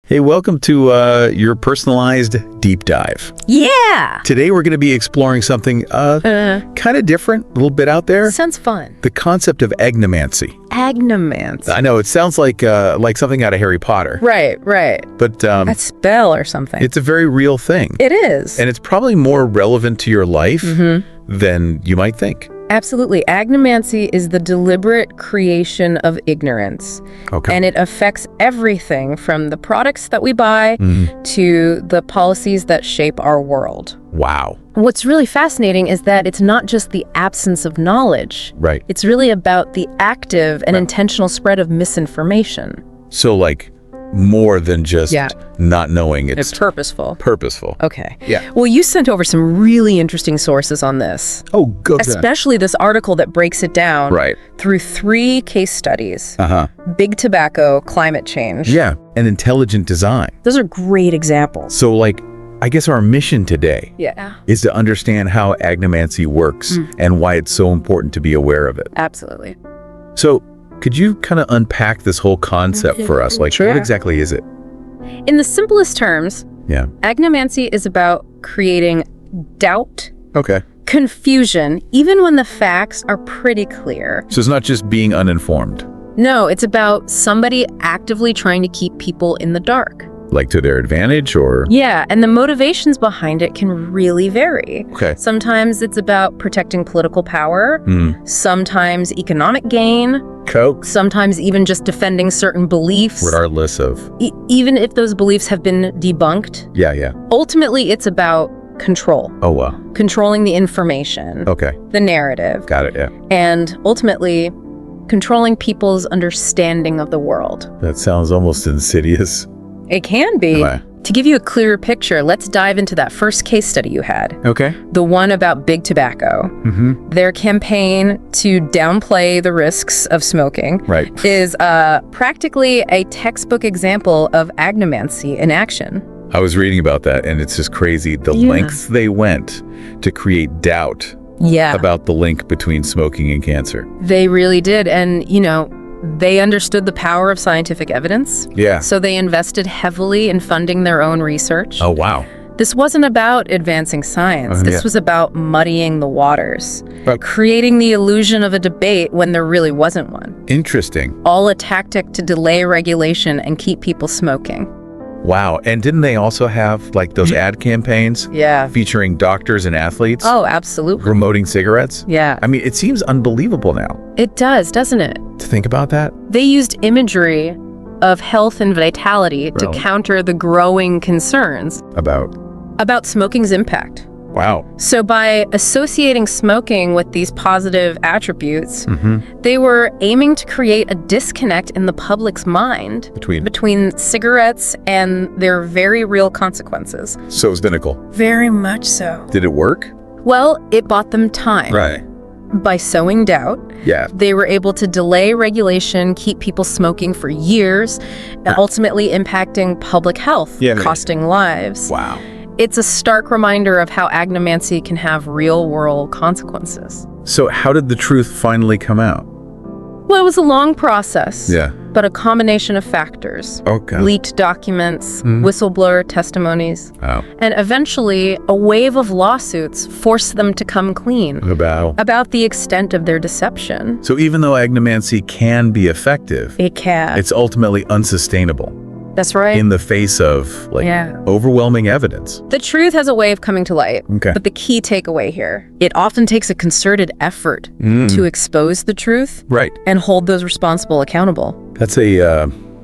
Hey, welcome to your personalized deep dive. Yeah! Today we're going to be exploring something kind of different, a little bit out there. Sounds fun. The concept of agnomancy. Agnomancy. I know, it sounds like something out of Harry Potter. Right. But A spell or something. it's a very real thing. It is. And it's probably more relevant to your life than you might think. Absolutely. Agnomancy is the deliberate creation of ignorance. Okay. And it affects everything from the products that we buy to the policies that shape our world. Wow. What's really fascinating is that it's not just the absence of knowledge. Right. It's really about the active and intentional spread of misinformation. So like more than just not knowing. It's purposeful. purposeful. Okay. Yeah. Well, you sent over some really interesting sources on this. Oh, go ahead. Especially this article that breaks it down through 3 case studies. Big tobacco, climate change. Yeah. And intelligent design. Those are great examples. So like, I guess our mission today is to understand how agnomancy works and why it's so important to be aware of it. Absolutely. So could you kind of unpack this whole concept for us? Like, what exactly is it? In the simplest terms, agnomancy is about creating doubt, confusion, even when the facts are pretty clear. So it's not just being uninformed. No, it's about somebody actively trying to keep people in the dark. Like to their advantage or? Yeah, and the motivations behind it can really vary. Okay. Sometimes it's about protecting political power, sometimes economic gain, Coke. sometimes even just defending certain beliefs. Regardless of. Even if those beliefs have been debunked. Yeah. Ultimately, it's about control. Oh, wow. Controlling the information. Okay. The narrative. Got it, yeah. And ultimately, controlling people's understanding of the world. That sounds almost insidious. It can be. Okay. To give you a clearer picture, let's dive into that first case study you had. Okay. The one about big tobacco. Their campaign to downplay the risks of smoking is practically a textbook example of agnomancy in action. I was reading about that, and it's just crazy. The lengths they went to create doubt about the link between smoking and cancer. They really did. And, they understood the power of scientific evidence. Yeah. So they invested heavily in funding their own research. Oh, wow. This wasn't about advancing science. This was about muddying the waters, But creating the illusion of a debate when there really wasn't one. interesting. All a tactic to delay regulation and keep people smoking. Wow. And didn't they also have like those ad campaigns featuring doctors and athletes Oh, absolutely. promoting cigarettes? Yeah. I mean, it seems unbelievable now It does, doesn't it? to think about that. They used imagery of health and vitality to counter the growing concerns about smoking's impact. Wow. So by associating smoking with these positive attributes, they were aiming to create a disconnect in the public's mind between cigarettes and their very real consequences. So it was cynical. Very much so. Did it work? Well, it bought them time. Right. By sowing doubt, they were able to delay regulation, keep people smoking for years, and ultimately impacting public health, costing lives. Wow. It's a stark reminder of how agnomancy can have real-world consequences. So how did the truth finally come out? Well, it was a long process, Yeah. but a combination of factors. Okay. Leaked documents, whistleblower testimonies, Wow. and eventually a wave of lawsuits forced them to come clean about the extent of their deception. So even though agnomancy can be effective, It can. it's ultimately unsustainable That's right. in the face of overwhelming evidence. The truth has a way of coming to light. Okay. But the key takeaway here, it often takes a concerted effort to expose the truth Right. and hold those responsible accountable.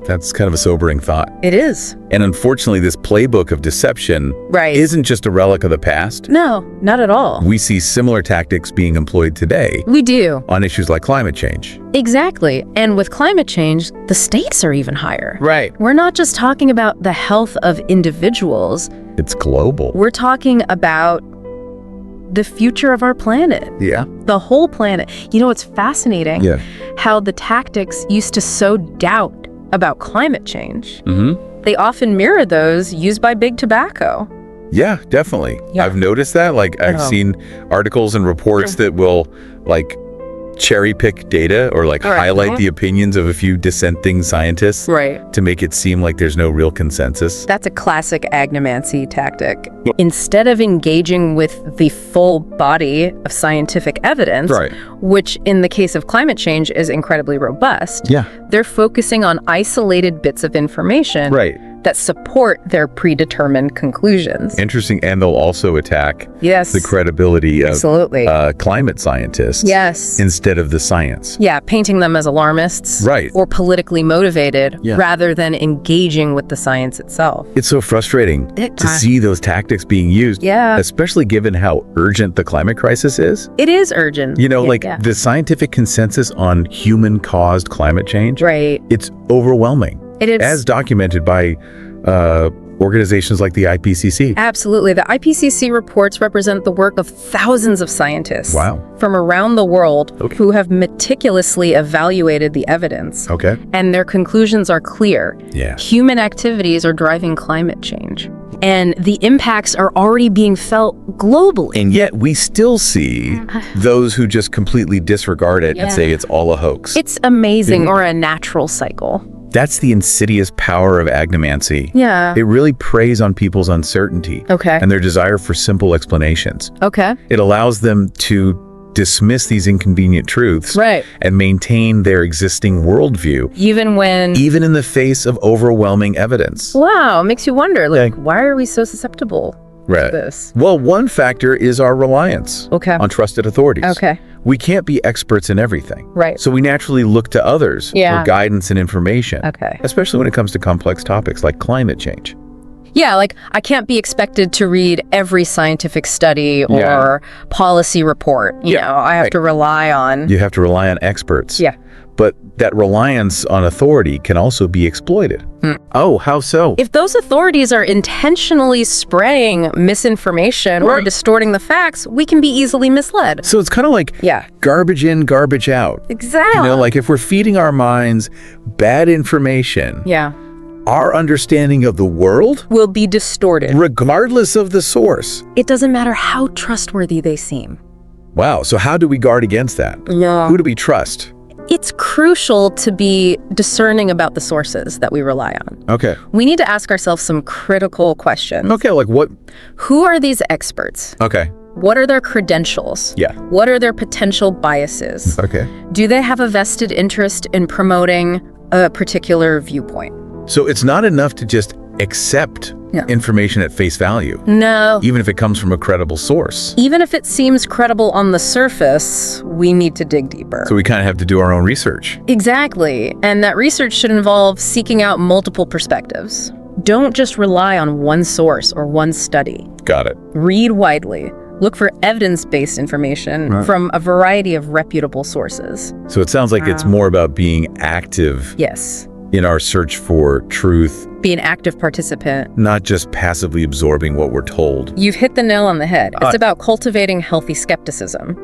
That's kind of a sobering thought. It is. And unfortunately, this playbook of deception isn't just a relic of the past. No, not at all. We see similar tactics being employed today We do. on issues like climate change. Exactly. And with climate change, the stakes are even higher. Right. We're not just talking about the health of individuals. It's global. We're talking about the future of our planet. Yeah. The whole planet. It's fascinating Yeah. how the tactics used to sow doubt about climate change. They often mirror those used by big tobacco. Yeah, definitely. Yeah. I've noticed that. Like, I've seen articles and reports that will, like, cherry pick data or like highlight the opinions of a few dissenting scientists to make it seem like there's no real consensus. That's a classic agnomancy tactic. Instead of engaging with the full body of scientific evidence, which in the case of climate change is incredibly robust, they're focusing on isolated bits of information that support their predetermined conclusions. Interesting. And they'll also attack the credibility of climate scientists instead of the science. Yeah, painting them as alarmists or politically motivated rather than engaging with the science itself. It's so frustrating to see those tactics being used, especially given how urgent the climate crisis is. It is urgent. You know, the scientific consensus on human-caused climate change, it's overwhelming. It is. As documented by organizations like the IPCC. Absolutely. The IPCC reports represent the work of thousands of scientists from around the world who have meticulously evaluated the evidence. And their conclusions are clear. Human activities are driving climate change. And the impacts are already being felt globally. And yet we still see those who just completely disregard it and say it's all a hoax. It's amazing, or a natural cycle. That's the insidious power of agnomancy. It really preys on people's uncertainty and their desire for simple explanations. It allows them to dismiss these inconvenient truths and maintain their existing worldview. Even in the face of overwhelming evidence. Wow, it makes you wonder, why are we so susceptible to this? Well, one factor is our reliance on trusted authorities. We can't be experts in everything. So we naturally look to others for guidance and information, especially when it comes to complex topics like climate change. Yeah, like I can't be expected to read every scientific study or policy report. You know, I have to rely on... You have to rely on experts. But that reliance on authority can also be exploited. Oh, how so? If those authorities are intentionally spreading misinformation or distorting the facts, we can be easily misled. So it's kind of like garbage in, garbage out. Exactly. You know, like if we're feeding our minds bad information, our understanding of the world will be distorted. Regardless of the source. It doesn't matter how trustworthy they seem. Wow, so how do we guard against that? Who do we trust? It's crucial to be discerning about the sources that we rely on. We need to ask ourselves some critical questions. Like what? Who are these experts? What are their credentials? What are their potential biases? Do they have a vested interest in promoting a particular viewpoint? So it's not enough to just accept information at face value. No. Even if it comes from a credible source. Even if it seems credible on the surface, we need to dig deeper. So we kind of have to do our own research. Exactly. And that research should involve seeking out multiple perspectives. Don't just rely on one source or one study. Got it. Read widely. Look for evidence-based information from a variety of reputable sources. So it sounds like it's more about being active. In our search for truth. Be an active participant. Not just passively absorbing what we're told. You've hit the nail on the head. It's about cultivating healthy skepticism.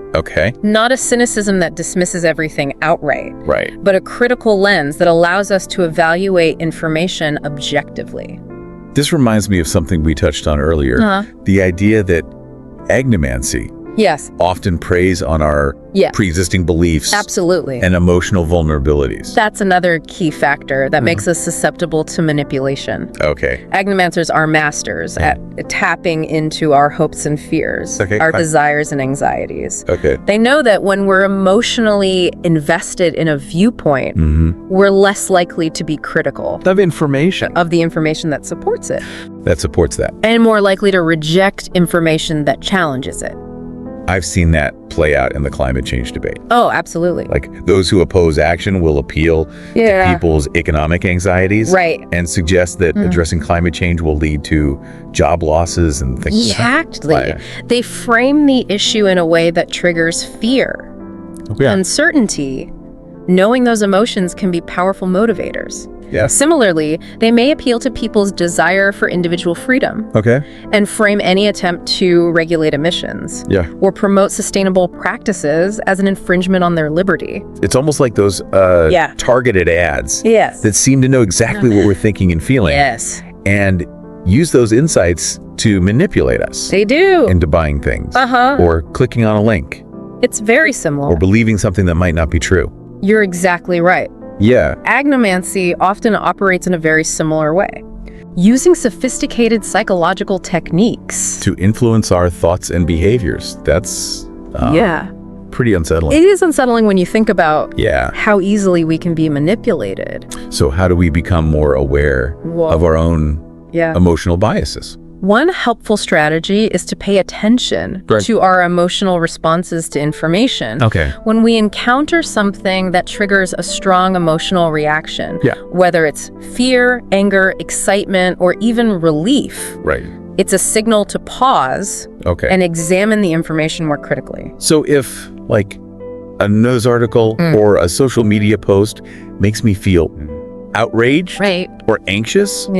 Not a cynicism that dismisses everything outright. But a critical lens that allows us to evaluate information objectively. This reminds me of something we touched on earlier. The idea that agnomancy often preys on our pre-existing beliefs and emotional vulnerabilities. That's another key factor that makes us susceptible to manipulation. Agnomancers are masters at tapping into our hopes and fears, our desires and anxieties. They know that when we're emotionally invested in a viewpoint, we're less likely to be critical of the information that supports it. And more likely to reject information that challenges it. I've seen that play out in the climate change debate. Oh, absolutely. Like those who oppose action will appeal to people's economic anxieties and suggest that addressing climate change will lead to job losses and things. Exactly. They frame the issue in a way that triggers fear, uncertainty. Knowing those emotions can be powerful motivators. Similarly, they may appeal to people's desire for individual freedom and frame any attempt to regulate emissions or promote sustainable practices as an infringement on their liberty. It's almost like those targeted ads that seem to know exactly what we're thinking and feeling and use those insights to manipulate us. They do. Into buying things or clicking on a link. It's very similar. Or believing something that might not be true. You're exactly right. Yeah. Agnomancy often operates in a very similar way, using sophisticated psychological techniques to influence our thoughts and behaviors. That's pretty unsettling. It is unsettling when you think about Yeah. how easily we can be manipulated. So how do we become more aware of our own emotional biases? One helpful strategy is to pay attention to our emotional responses to information. Okay. When we encounter something that triggers a strong emotional reaction, whether it's fear, anger, excitement, or even relief, it's a signal to pause and examine the information more critically. So if, like, a news article or a social media post makes me feel outraged or anxious,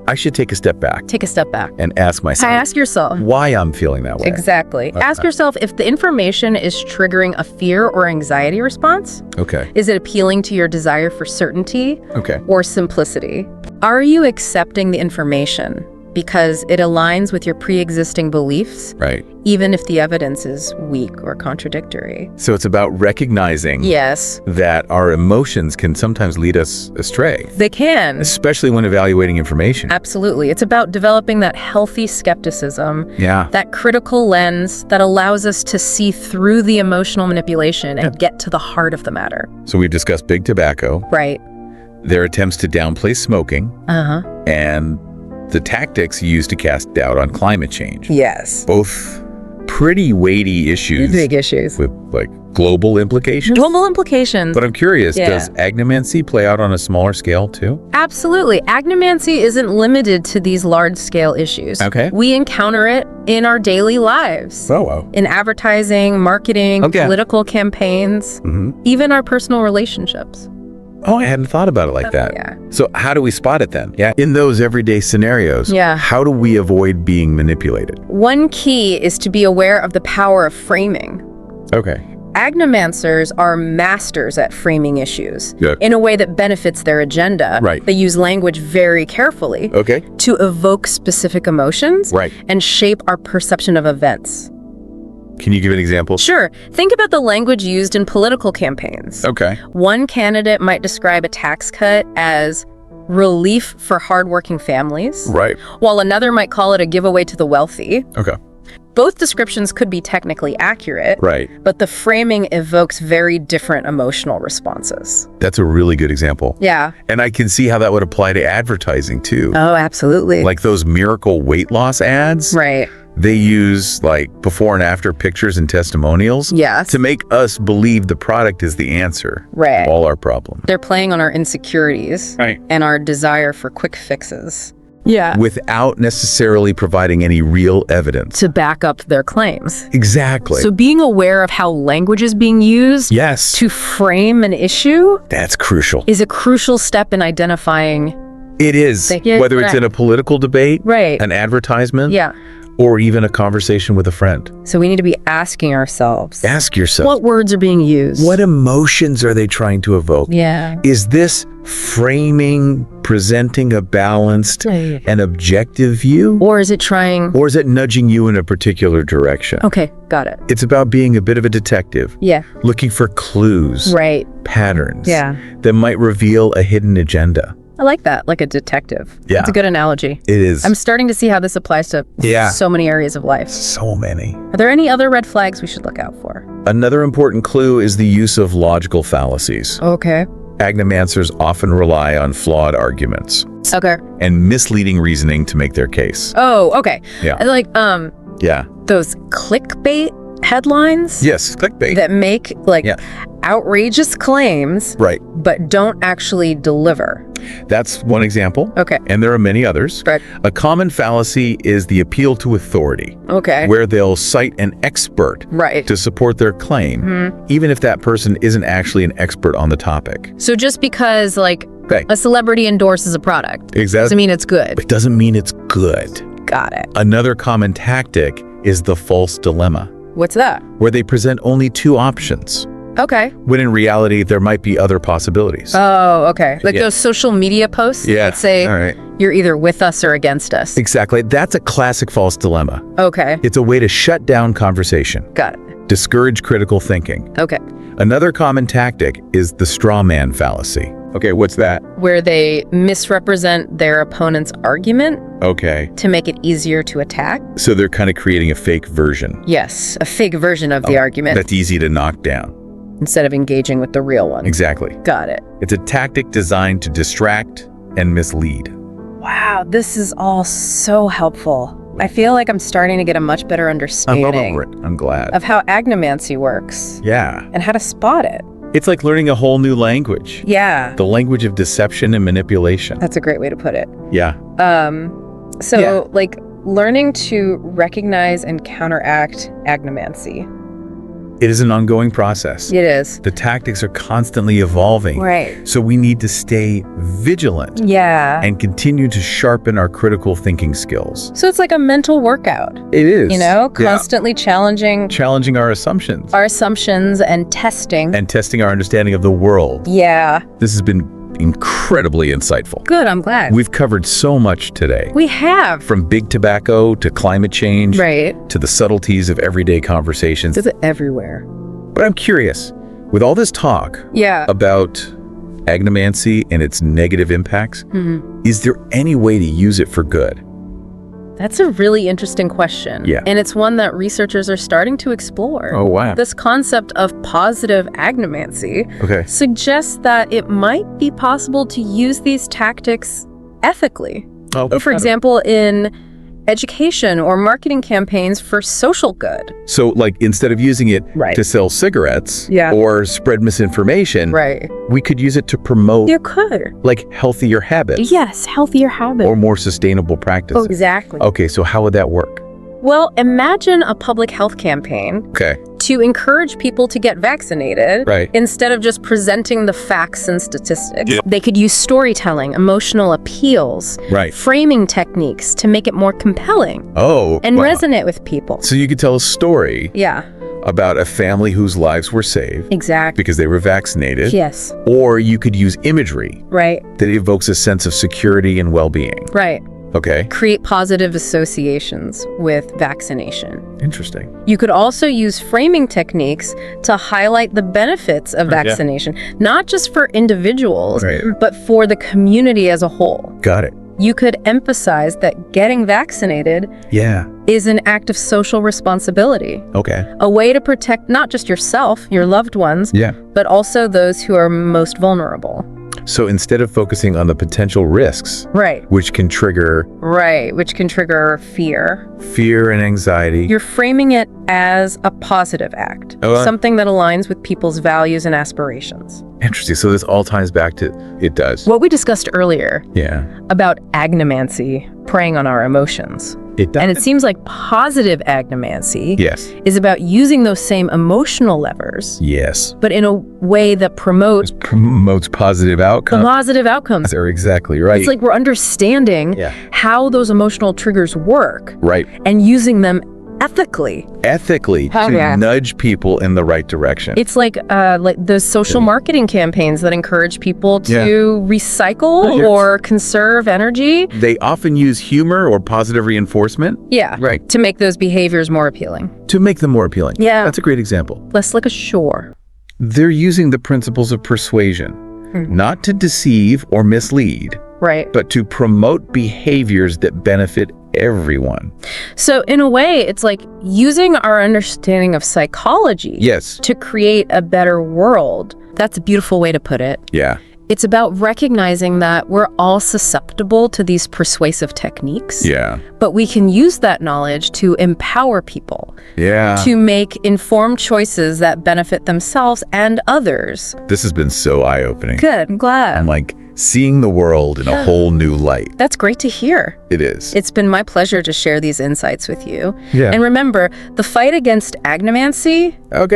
I should take a step back. Take a step back. And ask myself. Ask yourself. Why I'm feeling that way. Exactly. Ask yourself if the information is triggering a fear or anxiety response. Is it appealing to your desire for certainty or simplicity? Are you accepting the information because it aligns with your pre-existing beliefs, even if the evidence is weak or contradictory? So it's about recognizing that our emotions can sometimes lead us astray. They can. Especially when evaluating information. Absolutely. It's about developing that healthy skepticism, Yeah. that critical lens that allows us to see through the emotional manipulation and get to the heart of the matter. So we've discussed big tobacco. Their attempts to downplay smoking. And the tactics used to cast doubt on climate change. Both pretty weighty issues. Big issues. With, like, global implications. Global implications. But I'm curious, does agnomancy play out on a smaller scale too? Absolutely. Agnomancy isn't limited to these large-scale issues. We encounter it in our daily lives. Oh, wow. In advertising, marketing, political campaigns, even our personal relationships. Oh, I hadn't thought about it like that. So how do we spot it then? In those everyday scenarios, how do we avoid being manipulated? One key is to be aware of the power of framing. Agnomancers are masters at framing issues in a way that benefits their agenda. They use language very carefully to evoke specific emotions and shape our perception of events. Can you give an example? Sure. Think about the language used in political campaigns. One candidate might describe a tax cut as relief for hardworking families, while another might call it a giveaway to the wealthy. Both descriptions could be technically accurate, but the framing evokes very different emotional responses. That's a really good example. And I can see how that would apply to advertising too. Oh, absolutely. Like those miracle weight loss ads. They use, like, before and after pictures and testimonials to make us believe the product is the answer to all our problems. They're playing on our insecurities and our desire for quick fixes. Without necessarily providing any real evidence to back up their claims. Exactly. So being aware of how language is being used to frame an issue, that's crucial, is a crucial step in identifying. It is. Whether it's in a political debate, an advertisement, or even a conversation with a friend. So we need to be asking ourselves. Ask yourself. What words are being used? What emotions are they trying to evoke? Is this framing, presenting a balanced and objective view? Or is it nudging you in a particular direction? Got it. It's about being a bit of a detective. Looking for clues. Patterns. That might reveal a hidden agenda. I like that, like a detective. It's a good analogy. It is. I'm starting to see how this applies to so many areas of life. So many. Are there any other red flags we should look out for? Another important clue is the use of logical fallacies. Agnomancers often rely on flawed arguments. And misleading reasoning to make their case. Like, those clickbait headlines? Clickbait. That make, like, outrageous claims, but don't actually deliver. That's one example. And there are many others. A common fallacy is the appeal to authority. Where they'll cite an expert to support their claim, even if that person isn't actually an expert on the topic. So just because, like, a celebrity endorses a product doesn't mean it's good. It doesn't mean it's good. Got it. Another common tactic is the false dilemma. What's that? Where they present only two options. When in reality, there might be other possibilities. Like those social media posts that say, you're either with us or against us. Exactly. That's a classic false dilemma. Okay. It's a way to shut down conversation. Got it. discourage critical thinking. Okay. Another common tactic is the straw man fallacy. Okay, what's that? Where they misrepresent their opponent's argument. Okay. To make it easier to attack. So they're kind of creating a fake version. Yes, a fake version of the argument. That's easy to knock down. Instead of engaging with the real one. Exactly. Got it. It's a tactic designed to distract and mislead. Wow, this is all so helpful. I feel like I'm starting to get a much better understanding I'm over it. I'm glad. of how agnomancy works. Yeah. And how to spot it. It's like learning a whole new language. Yeah. The language of deception and manipulation. That's a great way to put it. Yeah. Like learning to recognize and counteract agnomancy. It is an ongoing process. It is. The tactics are constantly evolving. Right. So we need to stay vigilant. Yeah. And continue to sharpen our critical thinking skills. So it's like a mental workout. It is. You know, constantly challenging our assumptions. Our assumptions and testing. And testing our understanding of the world. Yeah. This has been incredibly insightful. Good, I'm glad. We've covered so much today. We have. From big tobacco to climate change. Right. To the subtleties of everyday conversations. It's everywhere. But I'm curious, with all this talk about agnomancy and its negative impacts, is there any way to use it for good? That's a really interesting question. Yeah. And it's one that researchers are starting to explore. Oh, wow. This concept of positive agnomancy suggests that it might be possible to use these tactics ethically. For example, in education or marketing campaigns for social good. So, like, instead of using it to sell cigarettes or spread misinformation, we could use it to promote like healthier habits. Yes, healthier habits. Or more sustainable practices. Oh, exactly. Okay, so how would that work? Well, imagine a public health campaign to encourage people to get vaccinated instead of just presenting the facts and statistics. They could use storytelling, emotional appeals, framing techniques to make it more compelling and resonate with people. So you could tell a story about a family whose lives were saved because they were vaccinated. Yes. Or you could use imagery that evokes a sense of security and well-being. Okay. Create positive associations with vaccination. Interesting. You could also use framing techniques to highlight the benefits of vaccination, not just for individuals, but for the community as a whole. Got it. You could emphasize that getting vaccinated is an act of social responsibility. Okay. A way to protect not just yourself, your loved ones, but also those who are most vulnerable. So instead of focusing on the potential risks, which can trigger fear and anxiety, you're framing it as a positive act, something that aligns with people's values and aspirations. Interesting. So this all ties back to what we discussed earlier about agnomancy, preying on our emotions. It does. And it seems like positive agnomancy is about using those same emotional levers, but in a way that promotes positive outcomes. Positive outcomes. They're exactly right. It's like we're understanding how those emotional triggers work, and using them ethically to nudge people in the right direction. It's like those social marketing campaigns that encourage people to recycle or conserve energy. They often use humor or positive reinforcement. To make those behaviors more appealing. To make them more appealing. That's a great example. Less like a chore. They're using the principles of persuasion, not to deceive or mislead, but to promote behaviors that benefit everyone. So in a way, it's like using our understanding of psychology to create a better world. That's a beautiful way to put it. It's about recognizing that we're all susceptible to these persuasive techniques. But we can use that knowledge to empower people. To make informed choices that benefit themselves and others. This has been so eye-opening. Good, I'm glad. I'm like seeing the world in a whole new light. That's great to hear. It is. It's been my pleasure to share these insights with you. And remember, the fight against agnomancy,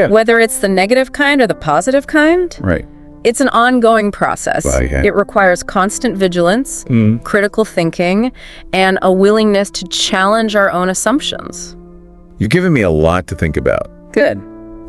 whether it's the negative kind or the positive kind, it's an ongoing process. It requires constant vigilance, critical thinking, and a willingness to challenge our own assumptions. You've given me a lot to think about. Good.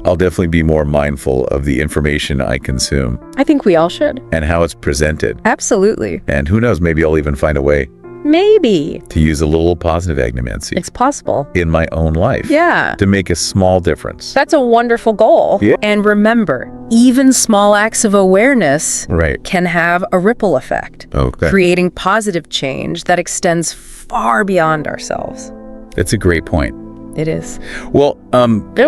I'll definitely be more mindful of the information I consume. I think we all should. And how it's presented. Absolutely. And who knows, maybe I'll even find a way Maybe. To use a little positive agnomancy. It's possible. In my own life. Yeah. To make a small difference. That's a wonderful goal. Yeah. And remember, even small acts of awareness right. can have a ripple effect. Okay. Creating positive change that extends far beyond ourselves. That's a great point. It is. Well,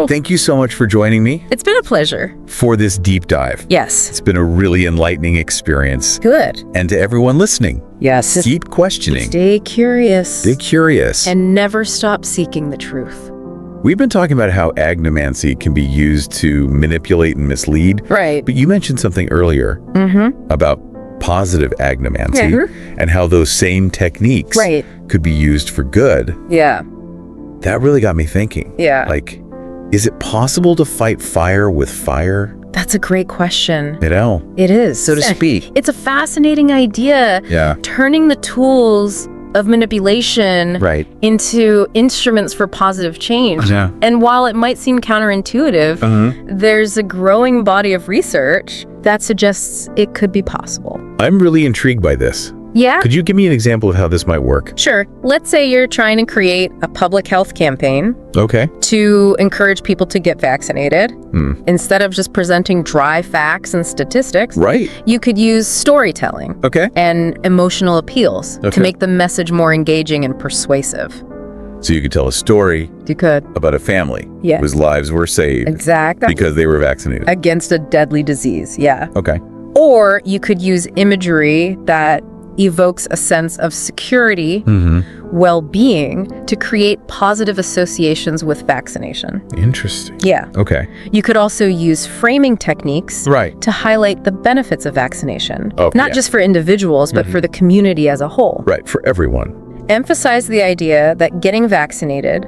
thank you so much for joining me. It's been a pleasure. For this deep dive. Yes. It's been a really enlightening experience. Good. And to everyone listening. Yes. Keep questioning. Stay curious. Stay curious. And never stop seeking the truth. We've been talking about how agnomancy can be used to manipulate and mislead. Right. But you mentioned something earlier about positive agnomancy and how those same techniques could be used for good. Yeah. That really got me thinking. Yeah. Like, is it possible to fight fire with fire? That's a great question. You know? It is. So to speak. It's a fascinating idea. Yeah. Turning the tools of manipulation into instruments for positive change. Yeah. And while it might seem counterintuitive, there's a growing body of research that suggests it could be possible. I'm really intrigued by this. Yeah. Could you give me an example of how this might work? Sure. Let's say you're trying to create a public health campaign to encourage people to get vaccinated. Instead of just presenting dry facts and statistics, you could use storytelling and emotional appeals to make the message more engaging and persuasive. So you could tell a story about a family whose lives were saved because they were vaccinated. Against a deadly disease, Okay. Or you could use imagery that evokes a sense of security, well-being, to create positive associations with vaccination. Interesting. Yeah. Okay. You could also use framing techniques to highlight the benefits of vaccination, not just for individuals, but for the community as a whole. Right, for everyone. Emphasize the idea that getting vaccinated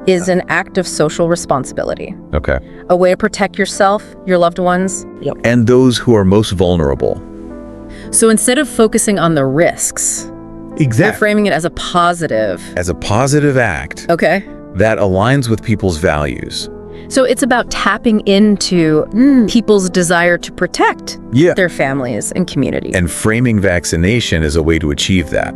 is an act of social responsibility. Okay. A way to protect yourself, your loved ones. And those who are most vulnerable. So instead of focusing on the risks, you're framing it as a positive. As a positive act. Okay. That aligns with people's values. So it's about tapping into people's desire to protect their families and communities. And framing vaccination as a way to achieve that.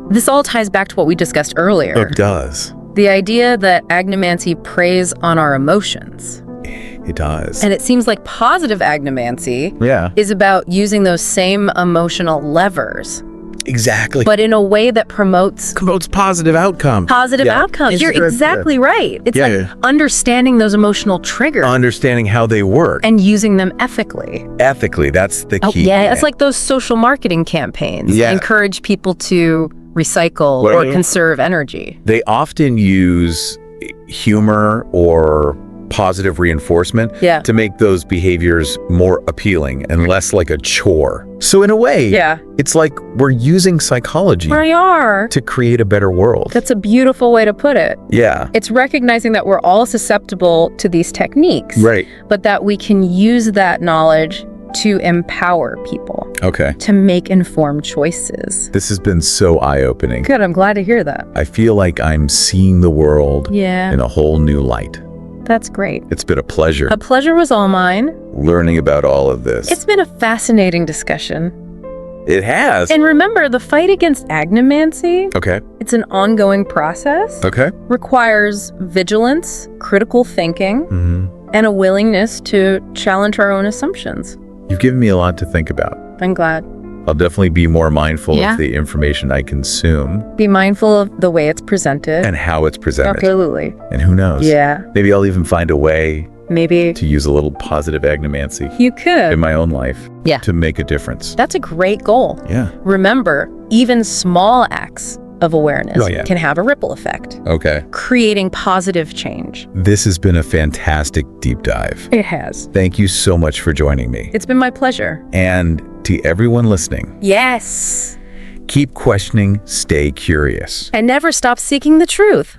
This all ties back to what we discussed earlier. It does. The idea that agnomancy preys on our emotions. It does. And it seems like positive agnomancy is about using those same emotional levers. Exactly. But in a way that promotes positive outcomes. Positive outcomes. You're exactly right. It's like understanding those emotional triggers. Understanding how they work. And using them ethically. Ethically, that's the key. It's like those social marketing campaigns. Encourage people to recycle or conserve energy. They often use humor or positive reinforcement to make those behaviors more appealing and less like a chore. So in a way, it's like we're using psychology to create a better world. That's a beautiful way to put it. Yeah. It's recognizing that we're all susceptible to these techniques, but that we can use that knowledge to empower people. To make informed choices. This has been so eye-opening. Good, I'm glad to hear that. I feel like I'm seeing the world in a whole new light. That's great. It's been a pleasure. A pleasure was all mine. Learning about all of this. It's been a fascinating discussion. It has. And remember, the fight against agnomancy, it's an ongoing process. Requires vigilance, critical thinking, and a willingness to challenge our own assumptions. You've given me a lot to think about. I'm glad. I'll definitely be more mindful of the information I consume. Be mindful of the way it's presented. And how it's presented. Absolutely. And who knows? Yeah. Maybe I'll even find a way to use a little positive agnomancy. You could. In my own life. To make a difference. That's a great goal. Yeah. Remember, even small acts of awareness can have a ripple effect. Creating positive change. This has been a fantastic deep dive. It has. Thank you so much for joining me. It's been my pleasure. And to everyone listening. Yes. Keep questioning, stay curious. And never stop seeking the truth.